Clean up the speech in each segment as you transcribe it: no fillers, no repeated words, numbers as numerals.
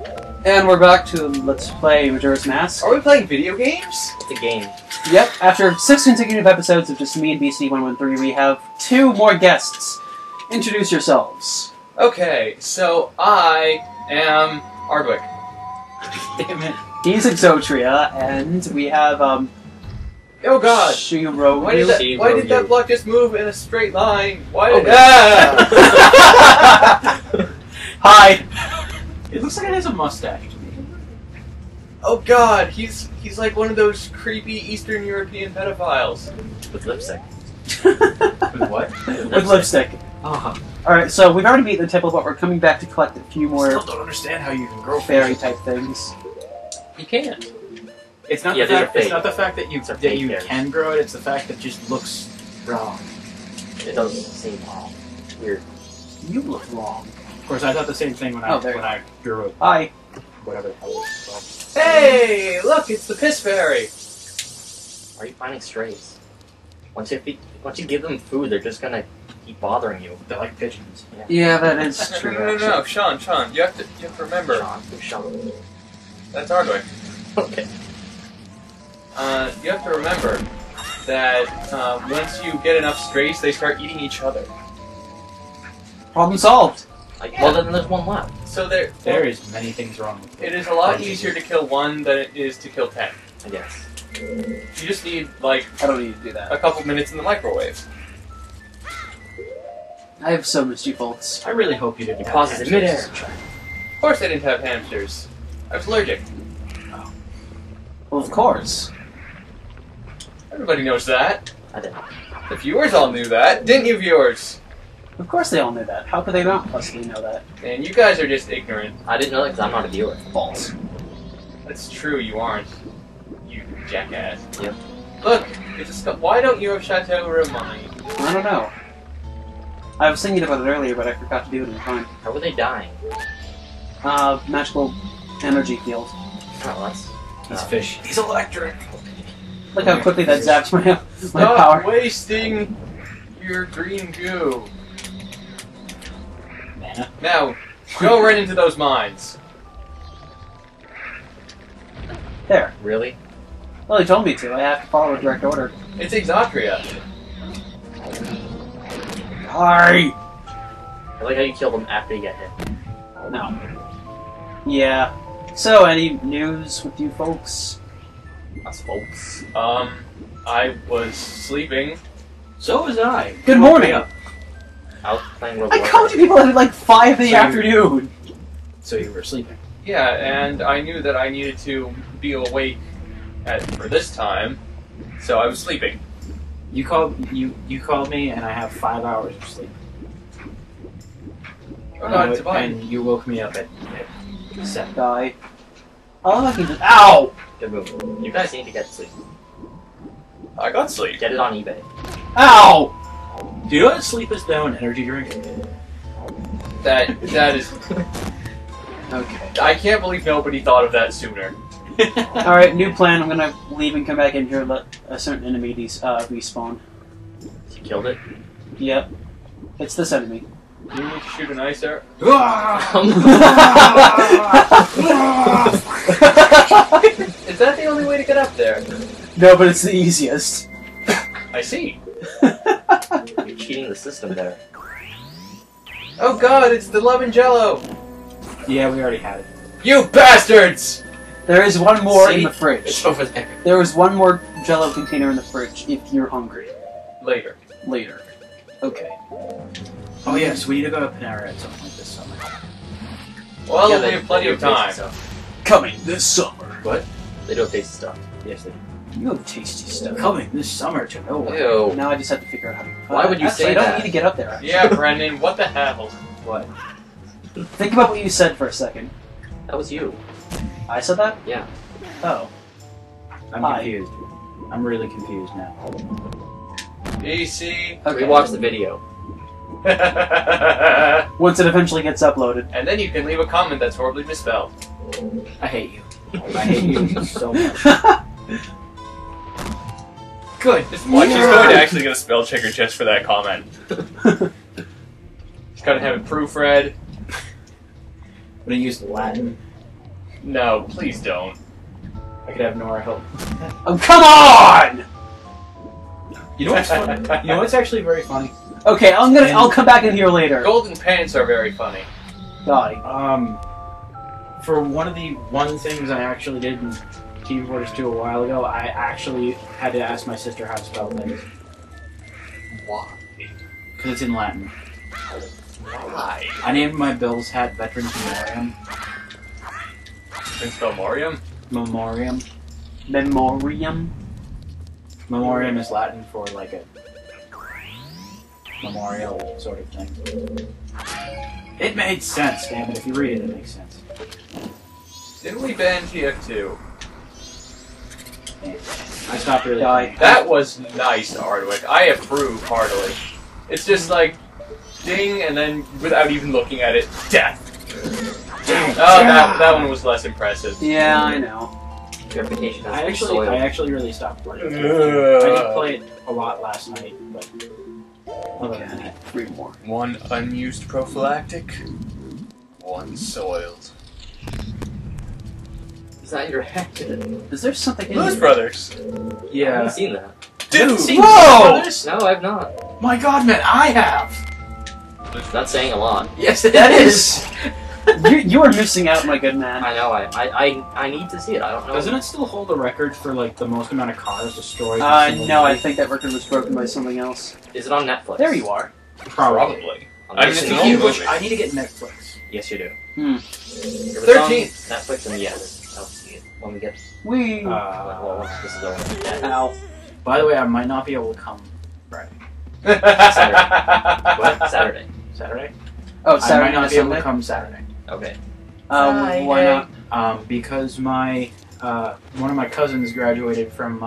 And we're back to Let's Play Majora's Mask. Are we playing video games? It's a game. Yep, after 6 consecutive episodes of just me and BC113, we have 2 more guests. Introduce yourselves. Okay, so I am Ardwick. Damn it. He's Exotria, and we have, Oh god! Shiroyu. Why did that block just move in a straight line? Why did Hi! It looks like it has a mustache to me. Oh god, he's like one of those creepy Eastern European pedophiles. With lipstick. With what? With lipstick. Uh-huh. Alright, so we've already beaten the temple, but we're coming back to collect a few more Still don't understand how you can grow fairy type things. You can't. It's not Yeah, the these are fact. It's fake. not the fact that you These are fake fairies. can grow it. It's the fact that it just looks wrong. It doesn't seem weird. You look wrong. Of course, I thought the same thing when Oh, there. I grew it. Hi. Whatever the hell it's called. Hey, look, it's the piss fairy. Why are you finding strays? Once you give them food, they're just gonna keep bothering you. They're like pigeons. Yeah, that is true. No, Sean, you have to remember. Sean. That's Ardwick. Okay. You have to remember that once you get enough strays, they start eating each other. Problem solved. Well, then there's one left. So There is many things wrong with it. it is a lot easier to kill one than it is to kill 10. I guess. You just need like I don't need to do that. a couple minutes in the microwave. I have so missed you folks. I really hope you didn't. It have pauses in hamsters. midair. Of course, I didn't have hamsters. I was allergic. Well, of course. Everybody knows that. I didn't. The viewers all knew that, didn't you, viewers? Of course they all knew that. How could they not possibly know that? And you guys are just ignorant. I didn't know that because I'm not a viewer. False. That's true, you aren't. You jackass. Yep. Look, it's a why don't you have Chateau Remind? I don't know. I was thinking about it earlier, but I forgot to do it in time. How were they dying? Magical energy field. Oh, that's... He's fish. He's electric. Look how quickly that zaps my Stop power. wasting your green goo. Mana. Now, go right into those mines. There. Really? Well, he told me to. I have to follow a direct order. It's Exotria. Hi! I like how you kill them after you get hit. No. Yeah. So, any news with you folks? Us folks. I was sleeping. So was I. Good morning! Up. I was playing World I War called you people at like 5 in the So you- afternoon! So you were sleeping. Yeah, and I knew that I needed to be awake for this time, so I was sleeping. You called me, and I have 5 hours of sleep. Oh god, it's a button. And you woke me up at 7. Die. All I can do. Ow! Good move. You guys need to get sleep. I got sleep. Get it on eBay. Ow! Do you know that sleep is now an energy drink? That is. Okay. I can't believe nobody thought of that sooner. Alright, new plan. I'm gonna leave and come back in here and let a certain enemy respawn. You killed it? Yep. It's this enemy. You need to shoot an ice arrow. Is that the only way to get up there? No, but it's the easiest. I see. You're cheating the system there. Oh god, it's the lemon jello! Yeah, we already had it. You bastards! There is one more See? in the fridge. It's over there. There is one more Jello container in the fridge if you're hungry. Later. Later. Okay. Oh yes, we need to go to Panera at some point this summer. Well, Yeah, we have plenty do of tasty time. stuff. Coming this summer. What? They do have tasty stuff. Yes, they You have tasty stuff. coming this summer to nowhere. Ew. Now I just have to figure out how to. Why would you actually, say I don't that? need to get up there. Actually. Yeah, Brendan, what the hell? What? Think about what you said for a second. That was you. I said that? Yeah. Oh. I'm Hi. confused. I'm really confused now. DC. Okay. Rewatch the video. Once it eventually gets uploaded. And then you can leave a comment that's horribly misspelled. I hate you. I hate you so much. Good. Watch, he's going to actually get a spell checker just for that comment. He's got to have it proofread. When I used Latin. No, please don't. I could have Nora help. Oh, come on! You know what's funny? You know what's actually very funny? Okay, I'll come back in here later. Golden pants are very funny. Die. For one things I actually did in Team Fortress 2 a while ago, I actually had to ask my sister how to spell things. Why? Because it's in Latin. Why? I named my Bill's hat Veterans Memoriam. Prince Belmorium? Memoriam. Memoriam? Memoriam is Latin for like a memorial sort of thing. It made sense, damn it. If you read it, it makes sense. Didn't we ban TF2? I stopped really. That was nice, Ardwick. I approve heartily. It's just like, ding, and then without even looking at it, death. Oh, that one was less impressive. Yeah, I know. Reputation has I been soiled. actually really stopped playing. I did play it a lot last night, but other than that, 3 more. One unused prophylactic, one soiled. Is that your reaction? Is there something in Blues here? Brothers. I haven't yeah. seen that. Dude! Whoa! No, I've not. My God, man, I have. That's saying a lot. Yes, That is. You are missing out, my good man. I know. I need to see it. I don't know. Doesn't it still hold the record for like the most amount of cars destroyed? in a single No, I movie? think that record was broken by something else. Is it on Netflix? There you are. Probably. On I mean, Netflix? it's a Speaking of movie. which, I need to get Netflix. Yes, you do. Hmm. If it's on 13th. Netflix, and yes, I'll see it when we get. Wee. Well, once this is over. Yeah. Ow. By the way, I might not be able to come Friday. What? Saturday. Saturday? Oh, I Saturday might not and be able Sunday? to come Saturday. Okay. Why not? Because my one of my cousins graduated from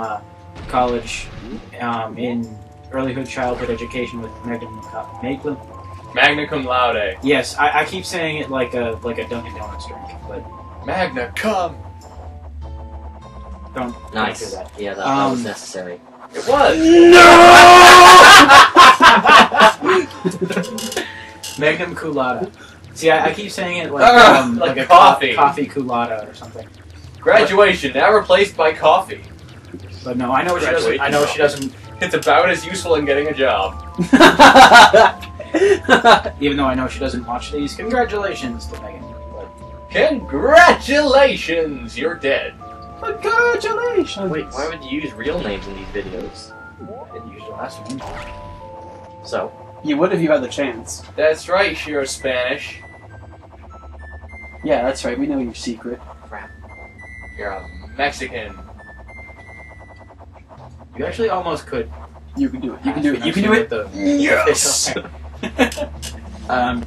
college in early childhood education with Magna Magna cum laude. Yes, I keep saying it like a Dunkin' Donuts drink, but Magna cum. don't Nice. do that. Yeah, that was necessary. It was. Magnum Colada. See, I keep saying it like Like a coffee. coffee Colada or something. Graduation now replaced by coffee. But no, I know she doesn't. I know she doesn't. It's about as useful in getting a job. Even though I know she doesn't watch these. Congratulations to Megan. But Congratulations, you're dead. Congratulations! Wait, why would you use real names in these videos? I didn't use the last one. So, You would if you had the chance. That's right, Shiro Spanish. Yeah, that's right. We know your secret. crap. You're a Mexican. You actually almost could. You can do it. You can do it. You can do it. The Yes!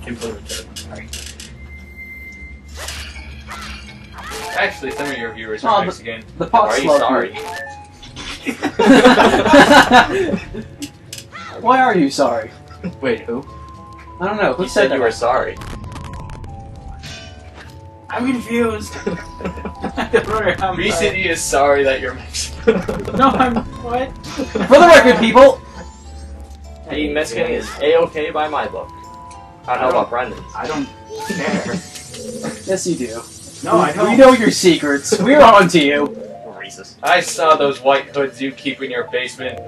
completely kidding. Sorry. Actually, some of your viewers Oh, are but- Mexican. The Why pots are you love sorry? Why are you sorry? Wait, who? I don't know. Who You said said that? you were sorry. I'm confused. BCD is sorry that you're Mexican. No, I'm what? For the record, people, Being Mexican is A-okay by my book. I don't know about Brendan's. I don't care. yes, you do. No, I don't. We know your secrets. We're on to you. Racist. I saw those white hoods you keep in your basement.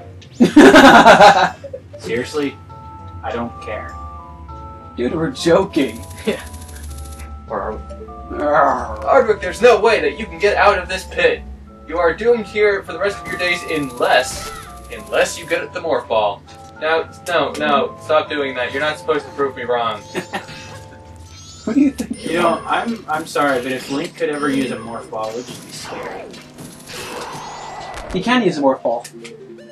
Seriously, I don't care. Dude, we're joking. Or are we? Arrgh. Ardwick, there's no way that you can get out of this pit. You are doomed here for the rest of your days unless you get the morph ball. Now, no, stop doing that. You're not supposed to prove me wrong. Who do you think? You know, I'm sorry, but if Link could ever use a morph ball, it would just be scary. He can use a morph ball.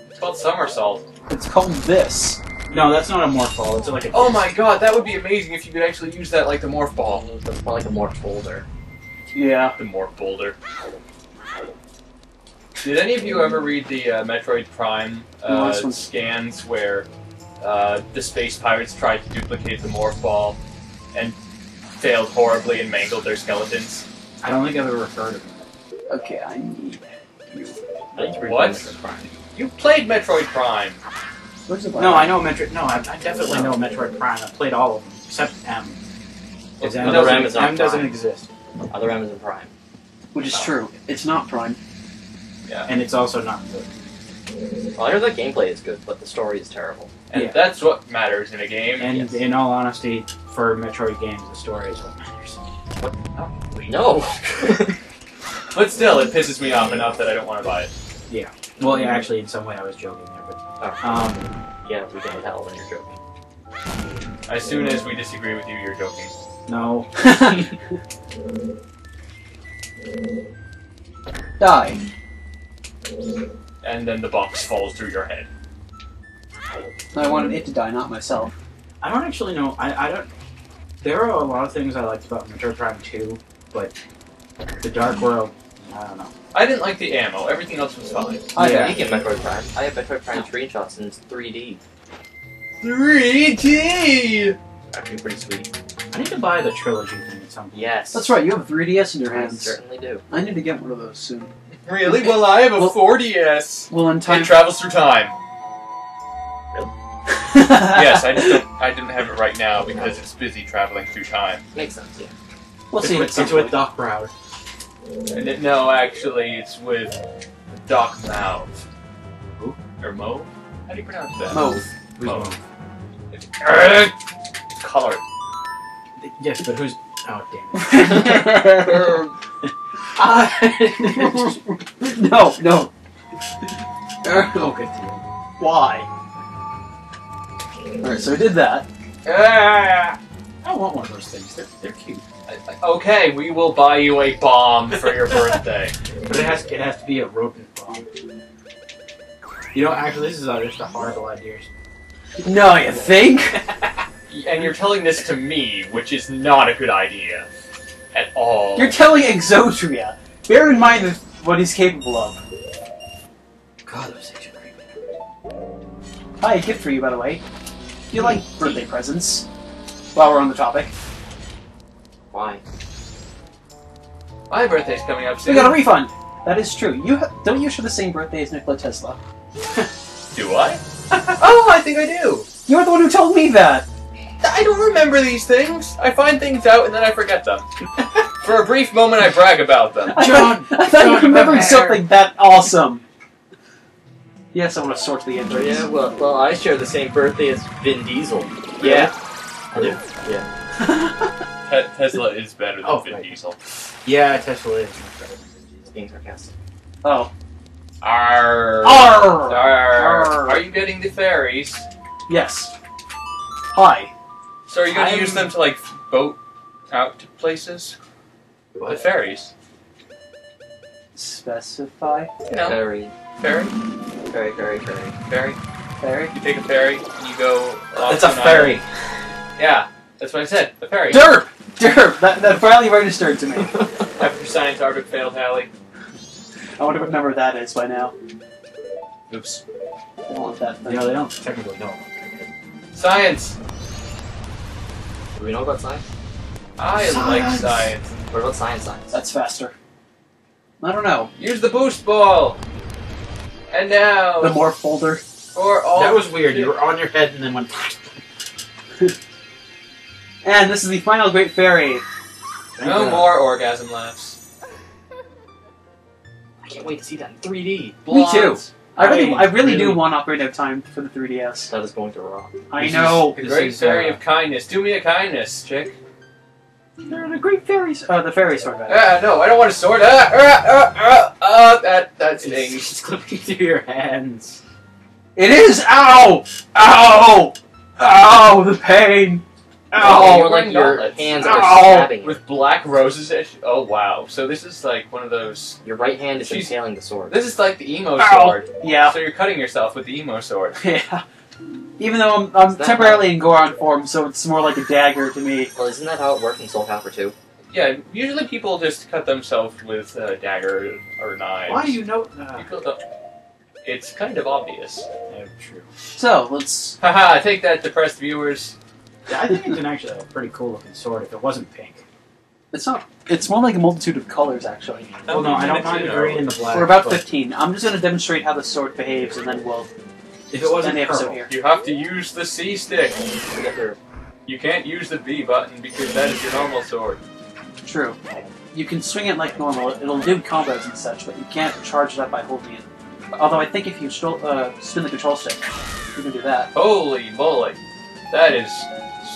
It's called somersault. It's called this. No, that's not a morph ball. It's like a. Oh my god, that would be amazing if you could actually use that like the morph ball. That's more like a morph boulder. Yeah. The morph boulder. Did any of you ever read the Metroid Prime No, this one's- scans where the space pirates tried to duplicate the morph ball and failed horribly and mangled their skeletons? I don't think I've ever heard of it. Okay, I need you. I think you What? Metroid Prime. You played Metroid Prime. Where's the button? No, I know Metroid. No, I definitely know Metroid Prime. I played all of them except M. 'Cause Other M is on M doesn't Prime. exist. Other Amazon Prime. Which is true. It's not Prime. Yeah. And it's also not good. Well, I know the gameplay is good, but the story is terrible. And Yeah. that's what matters in a game. And Yes. in all honesty, for Metroid games, the story is what matters. Oh, please. No! But still, it pisses me off enough that I don't want to buy it. Well, yeah, actually, in some way I was joking there, but Yeah, we can tell when you're joking. As soon as we disagree with you, you're joking. no. Die. And then the box falls through your head. I wanted it to die, not myself. I don't actually know. I don't. There are a lot of things I liked about Metroid Prime 2, but the Dark World, I don't know. I didn't like the ammo. Everything else was fine. Yeah. Speaking of Metroid Prime, I have Metroid Prime screenshots in 3D. 3D! Actually pretty sweet. I need to buy the trilogy thing at some point. Yes. That's right, you have a 3DS in your I hands. certainly do. I need to get one of those soon. Really? Well, I have a Well- 4DS. Well, in time. It travels through time. Yes, I didn't have it right now because it's busy traveling through time. Makes sense, yeah. We'll see. It's with Doc Brown. And no, actually, it's with Doc Mauve. Who? Or Mauve? How do you pronounce that? Mauve. Mauve. It's color. Yes, but who's... Oh, damn it. No. Okay. Why? Alright, so we did that. I want one of those things. They're cute. Okay, we will buy you a bomb for your birthday. But it has to be a rodent bomb. You know, actually, this is just a horrible idea. No, you think? And you're telling this to me, which is not a good idea. At all. You're telling Exotria. Bear in mind what he's capable of. God, those things are creepy. Hi, a gift for you, by the way. You like birthday presents? While we're on the topic. Why? My birthday's coming up We soon. got a refund! That is true. Don't you share the same birthday as Nikola Tesla? Do I? Oh, I think I do. You're the one who told me that! I don't remember these things. I find things out and then I forget them. For a brief moment, I brag about them. I John, thought you John, remembered come something that awesome. Yes, I want to sort the entrance. Yeah, well, I share the same birthday as Vin Diesel. Yeah. I do. Yeah. Tesla is better than Oh, Vin right. Diesel. Yeah, Tesla is much better than Vin Diesel. Being sarcastic. Oh. Arr. Arr! Arr. Are you getting the fairies? Yes. Hi. So are you going to I'm- use them to, like, boat out to places? The fairies. Specify. You know, Very, ferry? very, very, very. Ferry? Fairy. You take a ferry and you go off It's a to an fairy. island. Yeah, that's what I said. The ferry. Derp! Derp! That finally registered to me. After science Arctic fail tally. I wonder what number that is by now. Oops. I want that thing. You know, they don't technically know. Science! Do we know about science? I like science. What about science? That's faster. I don't know. Use the boost ball! And now... The morph folder. For all... That was weird. You were on your head and then went... And this is the final Great Fairy. No more orgasm laughs. I can't wait to see that in 3D. Me too. Blondes. I really do really- want upgrade out time for the 3DS. That is going to rock. I This know. The This great is, fairy of kindness. Do me a kindness, chick. They're the Great Fairies. The Fairy Sword. No, I don't want a sword. That It's, stings. it's clipping through your hands. It is! Ow! Ow! Ow! The pain! Oh, Ow! like your gauntlets. hands Ow. are stabbing you. With black roses. Oh wow! So this is like one of those. Your right hand is She's- impaling the sword. This is like the emo Ow. sword. Yeah. So you're cutting yourself with the emo sword. Yeah. Even though I'm Is that temporarily in Goron form, so it's more like a dagger to me. Well, isn't that how it worked in Soul Calibur 2? Yeah. Usually people just cut themselves with a dagger or knives. Why do you know... People don't- It's kind of obvious. Yeah, true. So, let's... Haha! Take that, depressed viewers. Yeah, I think it's actually a pretty cool looking sword if it wasn't pink. It's not... It's more like a multitude of colors, actually. Well, no, I don't mind the minutes green in and the black. We're about but 15. I'm just going to demonstrate how the sword behaves, and then we'll If it wasn't end the episode purple. here. You have to use the C stick. You get your You can't use the B button because that is your normal sword. True. You can swing it like normal. It'll do combos and such, but you can't charge it up by holding it. Although I think if you spin the control stick, you can do that. Holy moly. That is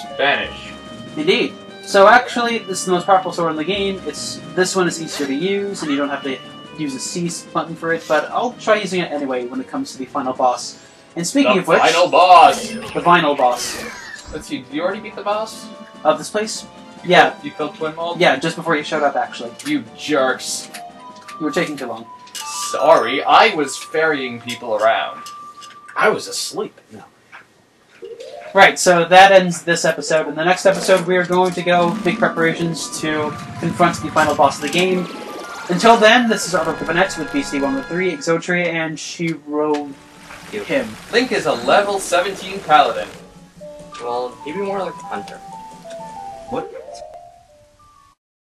Spanish. Indeed. So actually, this is the most powerful sword in the game. This one is easier to use, and you don't have to use the C button for it, but I'll try using it anyway when it comes to the final boss. And speaking of which... final boss! The final boss. Let's see, did you already beat the boss? Of this place? Yeah. You killed Twin Mold? Yeah, just before you showed up, actually. You jerks. You were taking too long. Sorry, I was ferrying people around. I was asleep. No. Right, so that ends this episode. In the next episode, we are going to go make preparations to confront the final boss of the game. Until then, this is Arthur Cabinet with BC113, Exotria, and Shiroyu. Him. Link is a level 17 paladin. Well, he'd be more like a hunter. What?